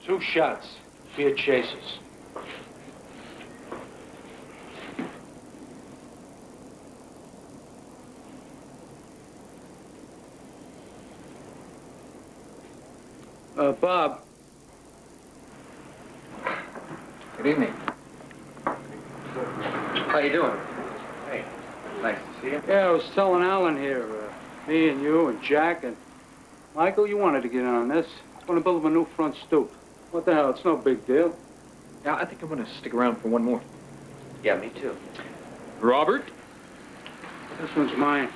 Two shots. Fear chases. Bob. Good evening. How you doing? Hey, nice to see you. Yeah, I was telling Alan here, me and you and Jack and Michael, you wanted to get in on this. I want to build him a new front stoop. What the hell? It's no big deal. Yeah, I think I'm gonna stick around for one more. Yeah, me too. Robert? This one's mine.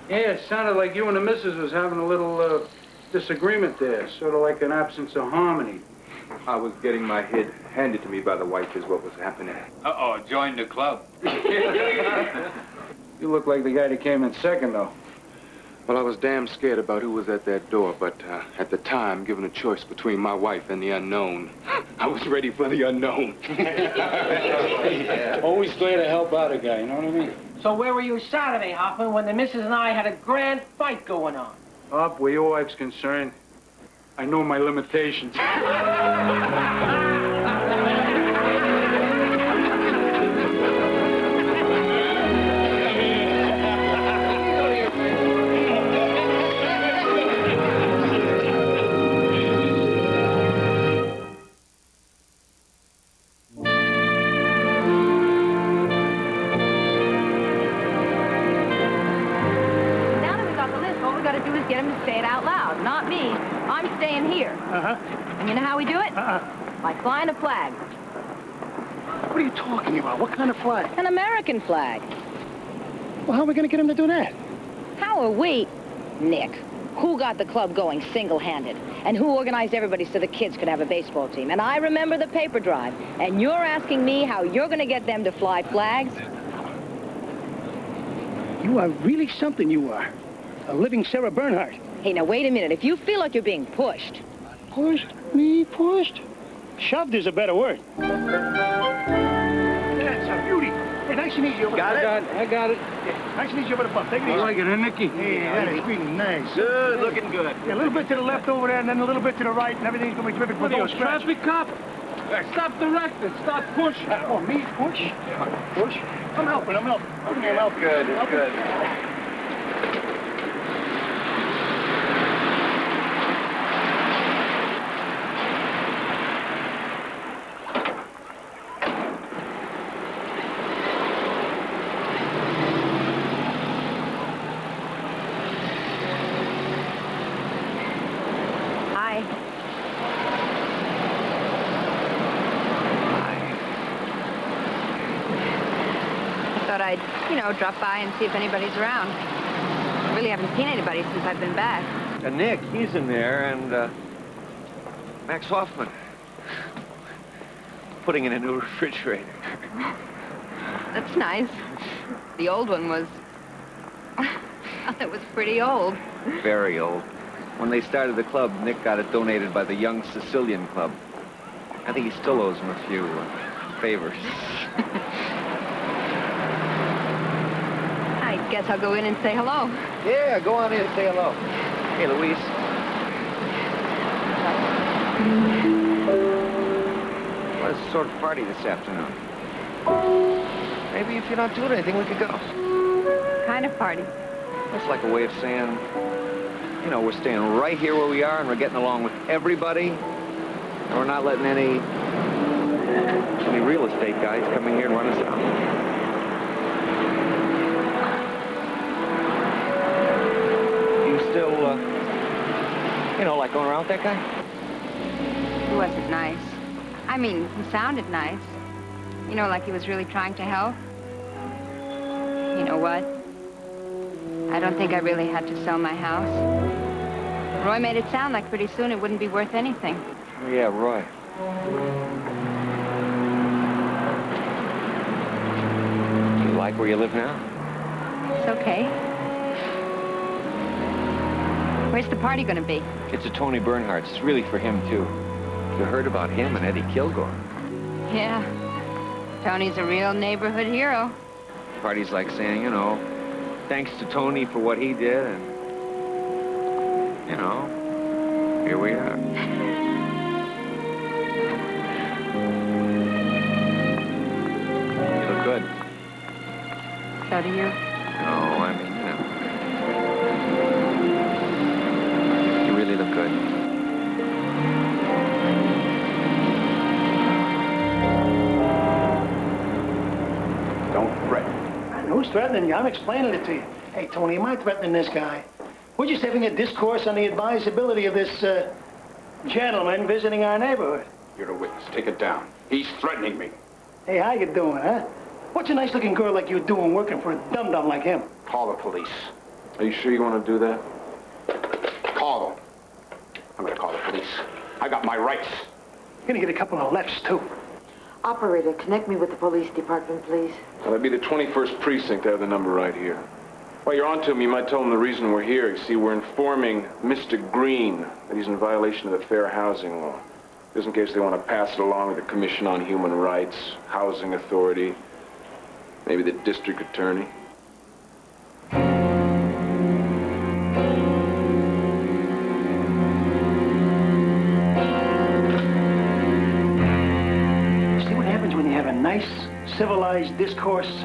Yeah, it sounded like you and the missus was having a little disagreement there, sort of like an absence of harmony. I was getting my head handed to me by the wife is what was happening. Uh-oh, join the club. You look like the guy that came in second, though. Well, I was damn scared about who was at that door, but at the time, given a choice between my wife and the unknown, I was ready for the unknown. Always glad to help out a guy, you know what I mean? So where were you Saturday, Hoffman, when the missus and I had a grand fight going on? Up where your wife's concerned, I know my limitations. Get him to say it out loud, not me. I'm staying here. And you know how we do it? By flying a flag. What are you talking about? What kind of flag? An American flag. Well, how are we going to get him to do that? How are we? Nick, who got the club going single-handed? And who organized everybody so the kids could have a baseball team? And I remember the paper drive. And you're asking me how you're going to get them to fly flags? You are really something, you are. A living Sarah Bernhardt. Hey, now, wait a minute. If you feel like you're being pushed... Pushed? Me pushed? Shoved is a better word. That's a beauty. Hey, nice and easy over the I got it. Yeah, nice and easy over the bump. Take it easy. You like it, huh, Nicky? Yeah, that is really nice. Good, looking good. Yeah, a little bit to the left over there, and then a little bit to the right, and everything's going to be terrific. What are you, a traffic cop? Stop directing. Start pushing. Oh, me? Push? Push? I'm helping. I'm helping. Good, good. Drop by and see if anybody's around. I really haven't seen anybody since I've been back. Nick, he's in there, and Max Hoffman. Putting in a new refrigerator. That's nice. The old one was... it was pretty old. Very old. When they started the club, Nick got it donated by the Young Sicilian Club. I think he still owes him a few favors. I guess I'll go in and say hello. Yeah, go on in and say hello. Hey, Louise. What sort of party this afternoon? Maybe if you're not doing anything, we could go. Kind of party? It's like a way of saying, you know, we're staying right here where we are, and we're getting along with everybody, and we're not letting any real estate guys come in here and run us out. Still, you know, like going around with that guy? He wasn't nice. I mean, he sounded nice. You know, like he was really trying to help. You know what? I don't think I really had to sell my house. Roy made it sound like pretty soon it wouldn't be worth anything. Oh, yeah, Roy. You like where you live now? It's okay. Where's the party going to be? It's a Tony Bernhardt's. It's really for him, too. You heard about him and Eddie Kilgore. Yeah. Tony's a real neighborhood hero. Party's like saying, you know, thanks to Tony for what he did, and, you know, here we are. You look good. So do you. No, I mean, you know. You really look good. Don't threaten. Who's threatening you? I'm explaining it to you. Hey, Tony, am I threatening this guy? We're just having a discourse on the advisability of this, gentleman visiting our neighborhood. You're a witness. Take it down. He's threatening me. Hey, how you doing, huh? What's a nice-looking girl like you doing working for a dum-dum like him? Call the police. Are you sure you want to do that? Call them. I'm gonna call the police. I got my rights. You're gonna get a couple of lefts, too. Operator, connect me with the police department, please. That'd be the 21st Precinct. I have the number right here. While you're on to him, you might tell him the reason we're here. You see, we're informing Mr. Green that he's in violation of the Fair Housing Law. Just in case they want to pass it along to the Commission on Human Rights, Housing Authority, maybe the District Attorney. See what happens when you have a nice, civilized discourse?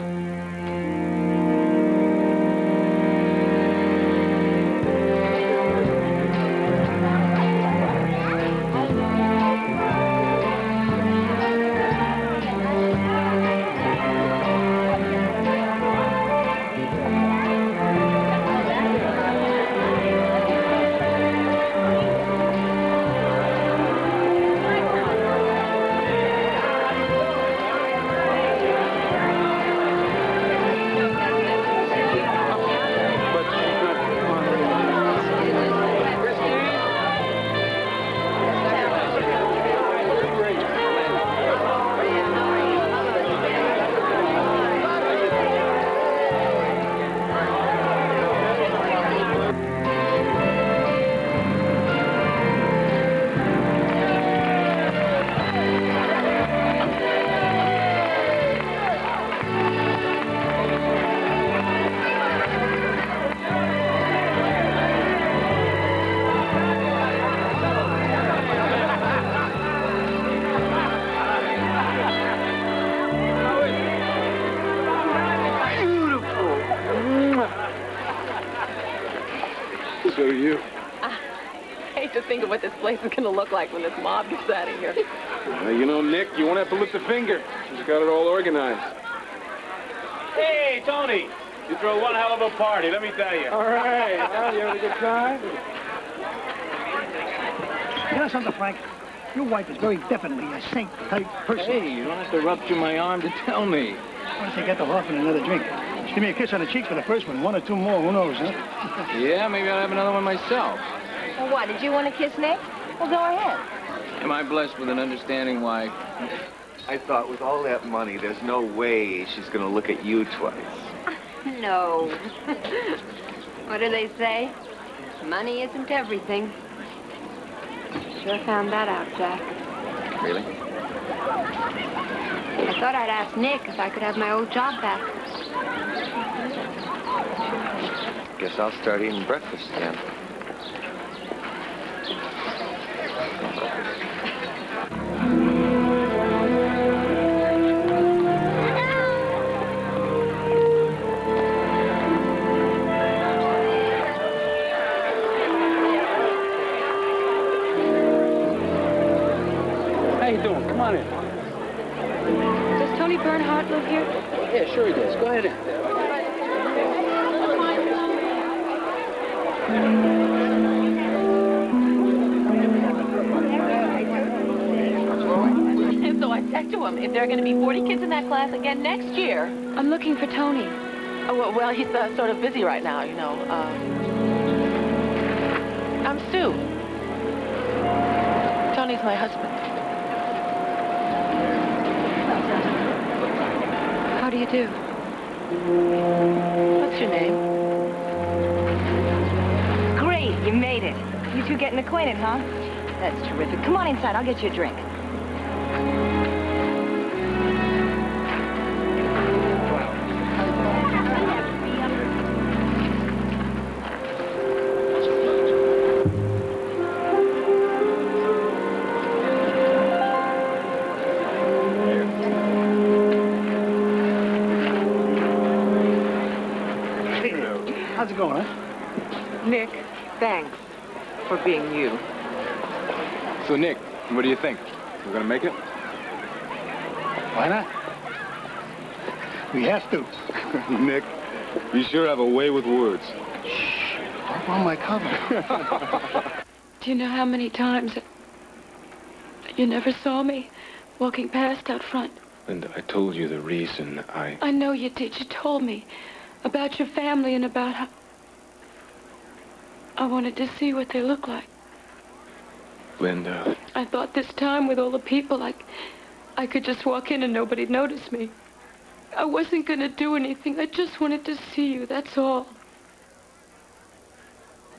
So do you. I hate to think of what this place is going to look like when this mob gets out of here. You know, Nick, you won't have to lift a finger. She's got it all organized. Hey, Tony, you throw one hell of a party, let me tell you. All right. Well, you having a good time? You know something, Frank? Your wife is very definitely a saint-type person. Hey, you don't have to rupture my arm to tell me. Why don't you get the off and another drink? Just give me a kiss on the cheek for the first one. One or two more, who knows, huh? Yeah, maybe I'll have another one myself. Well, what, did you want to kiss Nick? Well, go ahead. Am I blessed with an understanding wife? I thought with all that money, there's no way she's gonna look at you twice. No. What do they say? Money isn't everything. Sure found that out, Jack. Really? I thought I'd ask Nick if I could have my old job back. Guess I'll start eating breakfast again. How you doing? Come on in. Does Tony Bernhardt live here? Yeah, sure he does. Go ahead in. So I said to him, if there are going to be 40 kids in that class again next year... I'm looking for Tony. Oh, well, he's sort of busy right now, you know. I'm still Sue. Tony's my husband. How do you do? What's your name? Great, you made it. You two getting acquainted, huh? That's terrific. Come on inside, I'll get you a drink. How's it going, huh? Nick, thanks for being you. So, Nick, what do you think? We're gonna make it? Why not? We have to. Nick, you sure have a way with words. Shh. Up on my cover. Do you know how many times you never saw me walking past out front? Linda, I told you the reason I know you did. You told me about your family and about how... I wanted to see what they look like. Linda. I thought this time with all the people, I could just walk in and nobody'd notice me. I wasn't going to do anything. I just wanted to see you, that's all.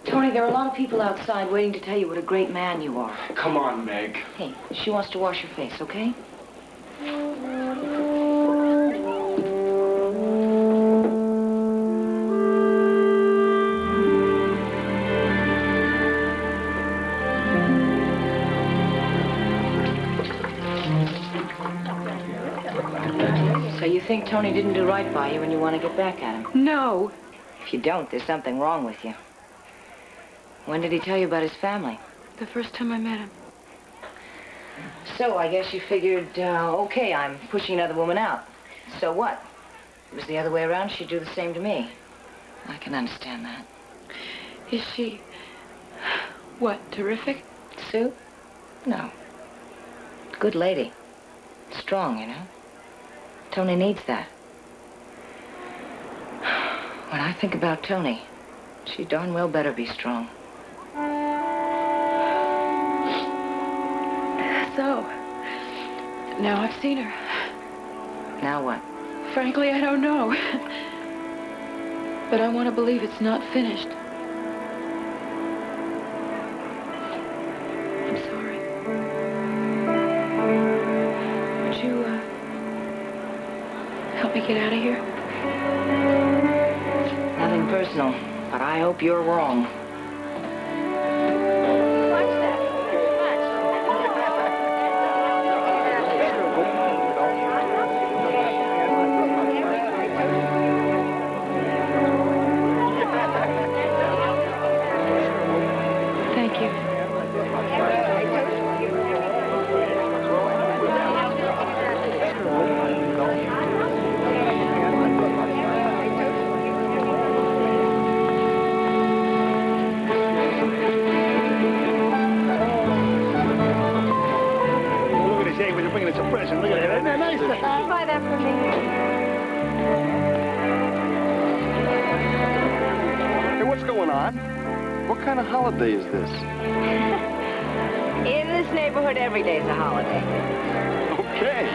Tony, there are a lot of people outside waiting to tell you what a great man you are. Come on, Meg. Hey, she wants to wash your face, okay? So you think Tony didn't do right by you and you want to get back at him? No. If you don't, there's something wrong with you. When did he tell you about his family? The first time I met him. So I guess you figured, okay, I'm pushing another woman out. So what? If it was the other way around, she'd do the same to me. I can understand that. Is she... what, terrific? Sue? No. Good lady. Strong, you know. Tony needs that. When I think about Tony, she darn well better be strong. So, now I've seen her. Now what? Frankly, I don't know. But I want to believe it's not finished. I'm sorry. Would you, help me get out of here? Nothing personal, but I hope you're wrong. Thank you. Look at this, hey, when you're bringing us a present. Look at that. Isn't that nice? Can you buy that for me? Hey, what's going on? What kind of holiday is this? In this neighborhood, every day's a holiday. Okay.